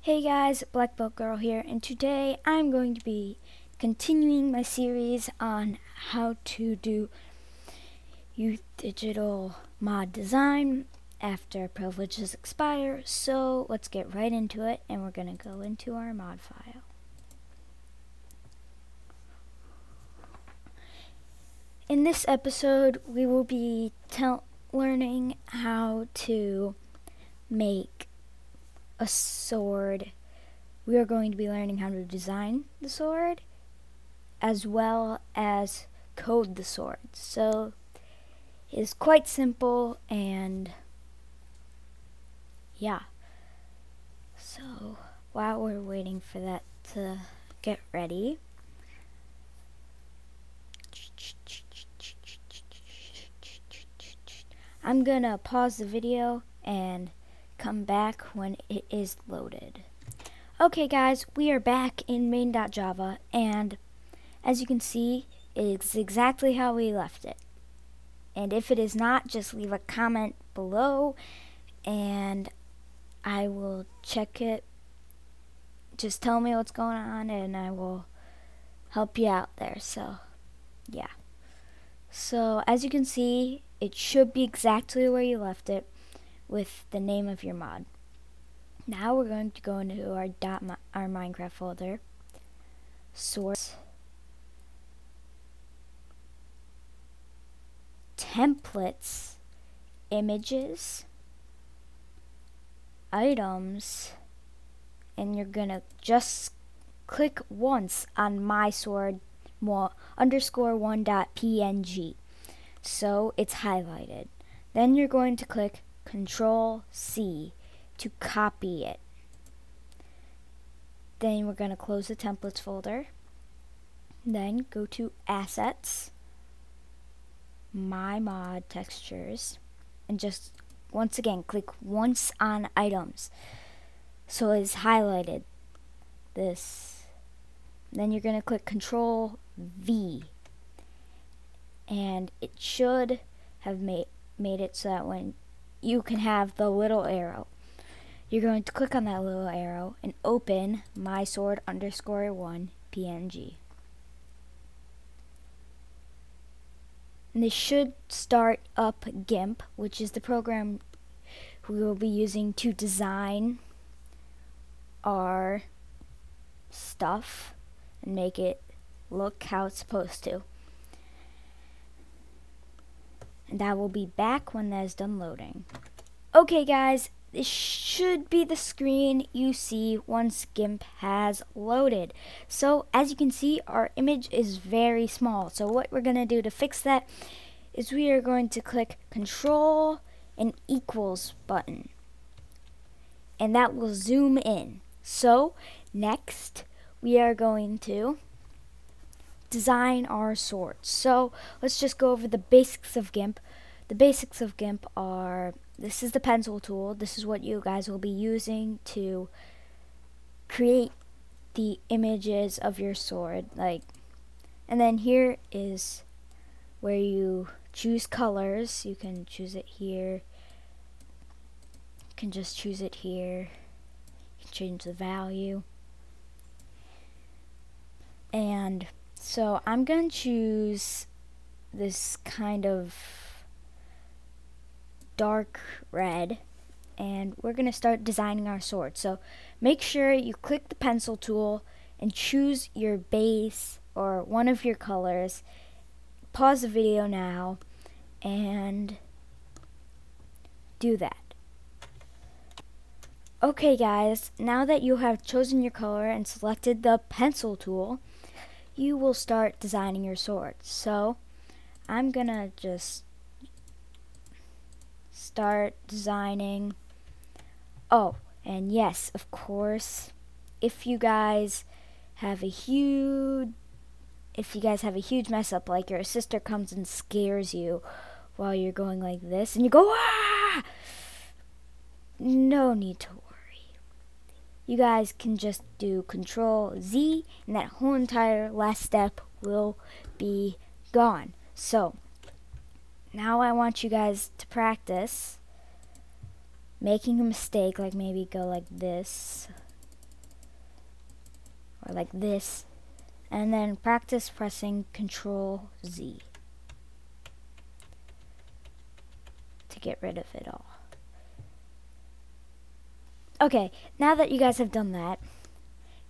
Hey guys, Black Belt Girl here, and today I'm going to be continuing my series on how to do youth digital mod design after privileges expire. So let's get right into it, and we're going to go into our mod file. In this episode, we will be learning how to make a sword. We are going to be learning how to design the sword as well as code the sword. So it's quite simple, and yeah. So while we're waiting for that to get ready, I'm gonna pause the video and come back when it is loaded. Okay guys, we are back in main.java, and as you can see, it's exactly how we left it. And if it is not, just leave a comment below and I will check it. Just tell me what's going on and I will help you out there. So yeah. So as you can see, it should be exactly where you left it with the name of your mod. Now we're going to go into our Minecraft folder, source, templates, images, items, and you're gonna just click once on my sword _1.png, so it's highlighted. Then you're going to click Control C to copy it. Then we're going to close the templates folder. Then go to Assets, My Mod Textures, and just once again click once on items so it's highlighted this. Then you're going to click Control V, and it should have made it so that when you can have the little arrow, you're going to click on that little arrow and open my sword _1 PNG. And this should start up GIMP, which is the program we will be using to design our stuff and make it look how it's supposed to. And that will be back when that is done loading. Okay guys, this should be the screen you see once GIMP has loaded. So as you can see, our image is very small. So what we're going to do to fix that is we are going to click Control and equals button, and that will zoom in. So next we are going to design our sword. So let's just go over the basics of GIMP. The basics of GIMP are, this is the pencil tool. This is what you guys will be using to create the images of your sword. And then here is where you choose colors. You can choose it here. You can just choose it here. You can change the value. And so I'm going to choose this kind of dark red, and we're going to start designing our sword. So make sure you click the pencil tool and choose your base or one of your colors. Pause the video now and do that. Okay guys, now that you have chosen your color and selected the pencil tool, you will start designing your sword. So I'm gonna just start designing. Oh, and yes, of course, if you guys have a huge mess up, like your sister comes and scares you while you're going like this and you go, ah! No need to worry. You guys can just do Control Z and that whole entire last step will be gone. So now I want you guys to practice making a mistake, like maybe go like this or like this, and then practice pressing Control Z to get rid of it all. Okay, now that you guys have done that,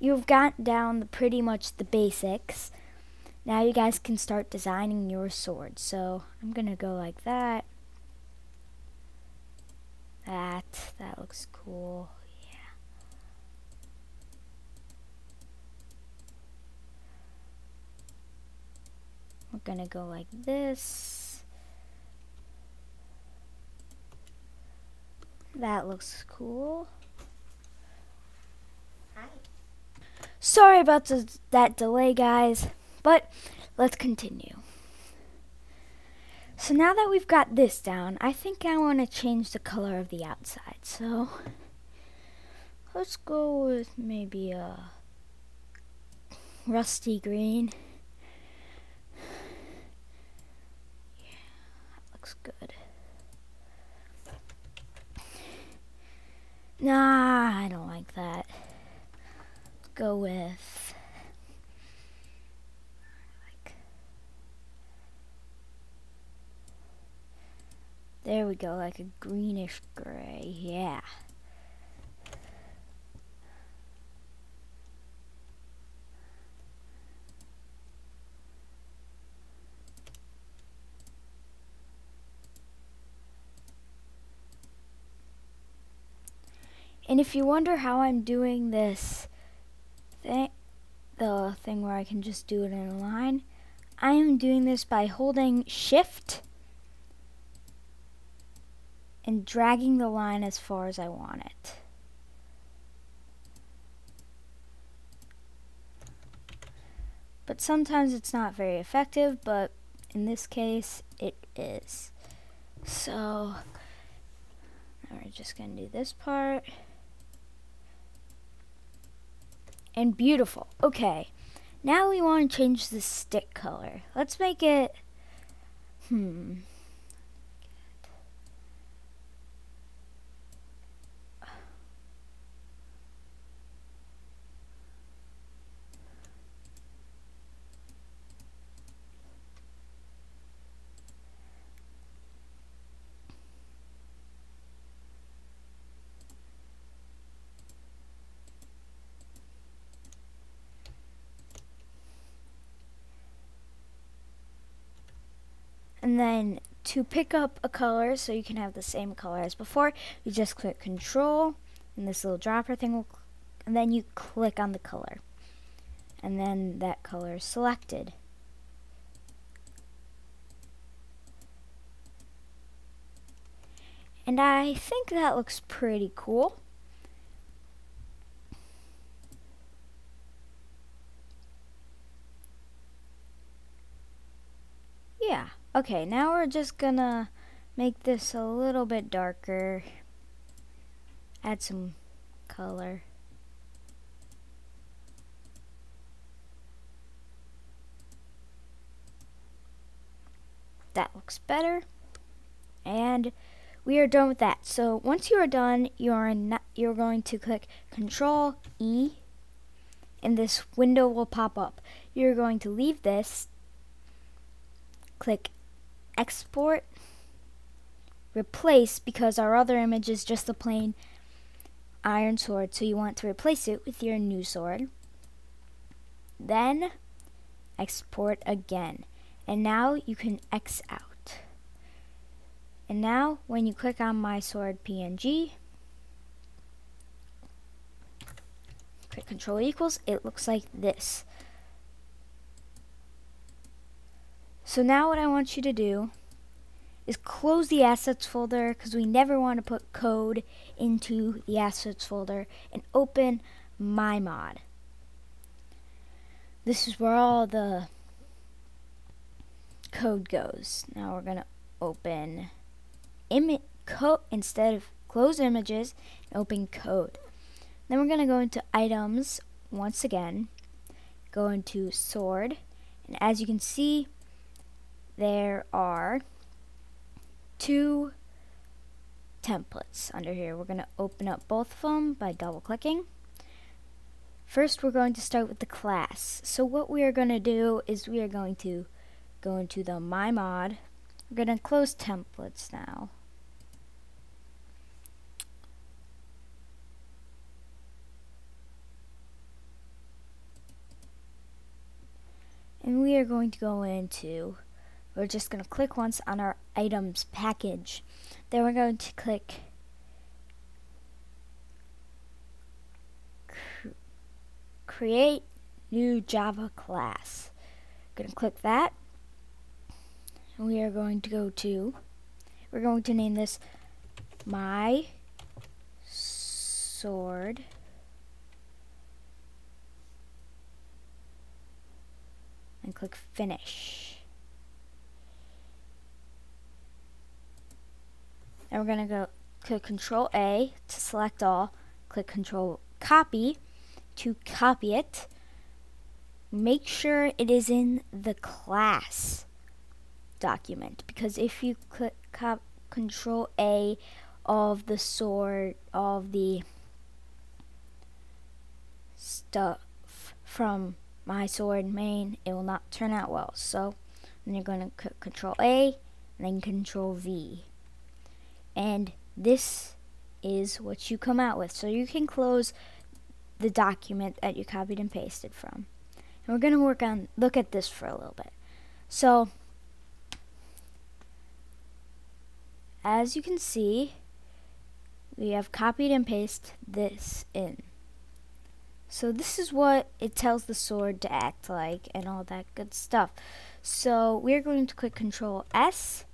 you've got down pretty much the basics. Now you guys can start designing your sword. So I'm gonna go like that. That looks cool. Yeah. We're gonna go like this. That looks cool. Hi. Sorry about that delay, guys, but let's continue. So now that we've got this down, I think I want to change the color of the outside. So let's go with maybe a rusty green. Yeah, that looks good. Nah, I don't like that. Let's go with there we go, like a greenish gray, yeah. And if you wonder how I'm doing this thing, the thing where I can just do it in a line, I am doing this by holding Shift and dragging the line as far as I want it. But sometimes it's not very effective, but in this case it is. So now we're just gonna do this part. And beautiful. Okay, now we want to change the stick color. Let's make it and then to pick up a color so you can have the same color as before, you just click Control and this little dropper thing will, and then you click on the color. And then that color is selected. And I think that looks pretty cool. Yeah. Okay, now we're just gonna make this a little bit darker. Add some color. That looks better. And we are done with that. So once you are done, you're going to click Control E and this window will pop up. You're going to leave this, click Export, Replace, because our other image is just a plain iron sword, so you want to replace it with your new sword. Then export again. And now you can X out. And now when you click on my sword PNG, click Control equals, it looks like this. So now what I want you to do is close the assets folder, because we never want to put code into the assets folder, and open my mod. This is where all the code goes. Now we're going to open code instead of close images, open code. Then we're going to go into items once again, go into sword, and as you can see, there are 2 templates under here. We're going to open up both of them by double clicking. First, we're going to start with the class. So what we are going to do is we are going to go into the My Mod. We're going to close templates now. And we are going to go into, we're just going to click once on our items package. Then we're going to click create new Java class. We're going to click that. And we are going to go to, we're going to name this My Sword and click finish. And we're going to go click Control A to select all, click Control Copy to copy it. Make sure it is in the class document, because if you click Control A, all of the sword, all of the stuff from My Sword main, it will not turn out well. So then you're going to click Control A and then Control V, and this is what you come out with. So you can close the document that you copied and pasted from. And we're going to look at this for a little bit. So as you can see, we have copied and pasted this in. So this is what it tells the sword to act like and all that good stuff. So we're going to click Control S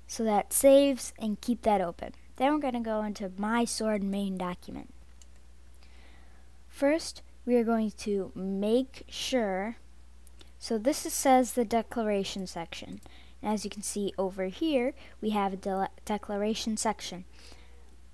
so that saves and keep that open. Then we're going to go into My Sword main document. First, we are going to make sure, so this says the declaration section. And as you can see over here, we have a declaration section.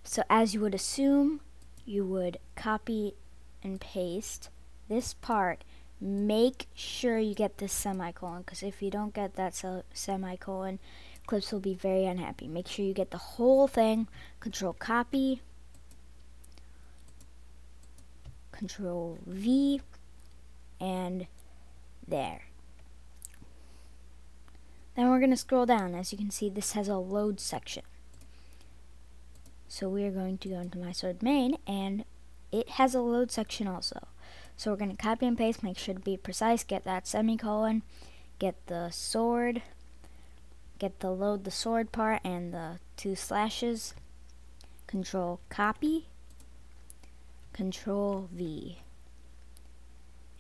So as you would assume, you would copy and paste this part. Make sure you get this semicolon, because if you don't get that semicolon, Eclipse will be very unhappy. Make sure you get the whole thing. Control copy, Control V, and there. Then we're going to scroll down. As you can see, this has a load section. So we are going to go into My Sword main, and it has a load section also. So we're going to copy and paste, make sure to be precise, get that semicolon, get the sword, get the load the sword part and the 2 slashes, Control copy, Control V.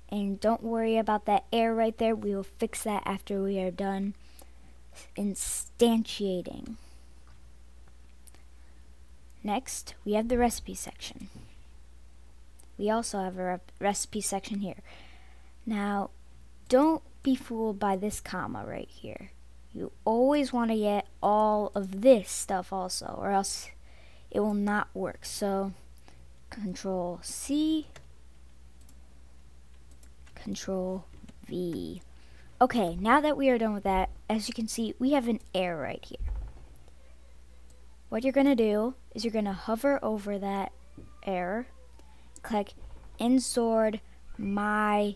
And don't worry about that error right there. We will fix that after we are done instantiating. Next, we have the recipe section. We also have a recipe section here. Now, don't be fooled by this comma right here. You always want to get all of this stuff also, or else it will not work. So Control C, Control V. Okay, now that we are done with that, as you can see, we have an error right here. What you're going to do is you're going to hover over that error, click import my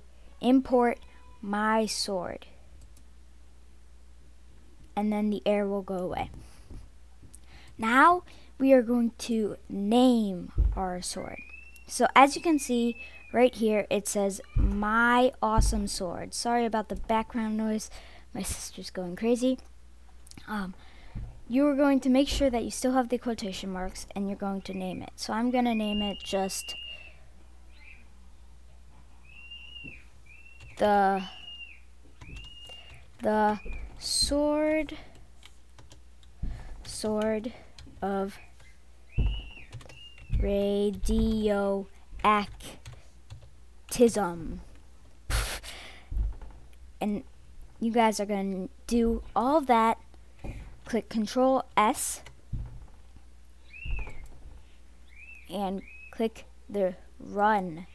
sword, and then the error will go away. Now we are going to name our sword. So as you can see right here, it says My Awesome Sword. Sorry about the background noise. My sister's going crazy. You are going to make sure that you still have the quotation marks, and you're going to name it. So I'm going to name it just the sword of radioactism. And you guys are going to do all of that. Click Control S and click the Run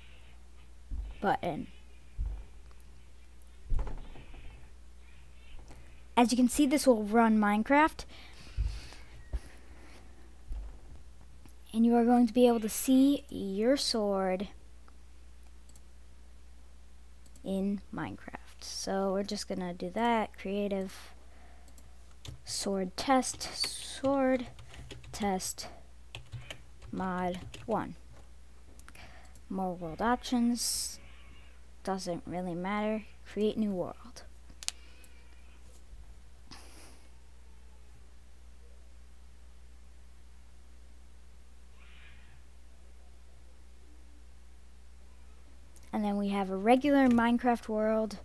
button. As you can see, this will run Minecraft, and you are going to be able to see your sword in Minecraft. So we're just gonna do that. Creative sword test mod 1. More world options, doesn't really matter. Create new world. And then we have a regular Minecraft world,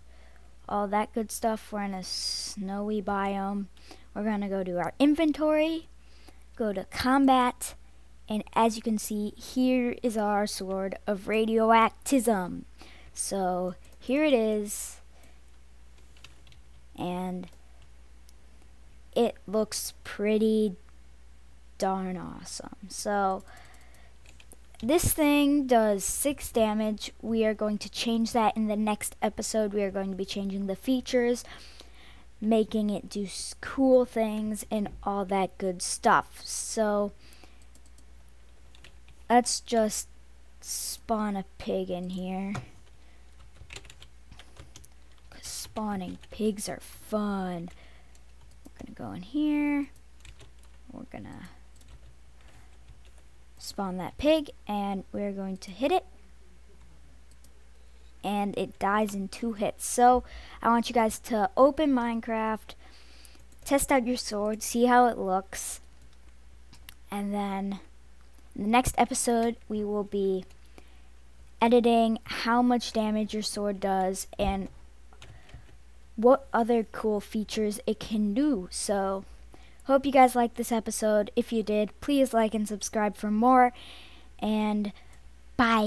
all that good stuff. We're in a snowy biome. We're gonna go to our inventory, go to combat, and as you can see, here is our sword of radioactism. So here it is, and it looks pretty darn awesome. So this thing does 6 damage. We are going to change that in the next episode. We are going to be changing the features, making it do cool things and all that good stuff. So let's just spawn a pig in here, 'cause spawning pigs are fun. We're gonna go in here. We're gonna spawn that pig, and we're going to hit it, and it dies in 2 hits. So I want you guys to open Minecraft, test out your sword, see how it looks, and then in the next episode we will be editing how much damage your sword does and what other cool features it can do. So hope you guys liked this episode. If you did, please like and subscribe for more, and bye.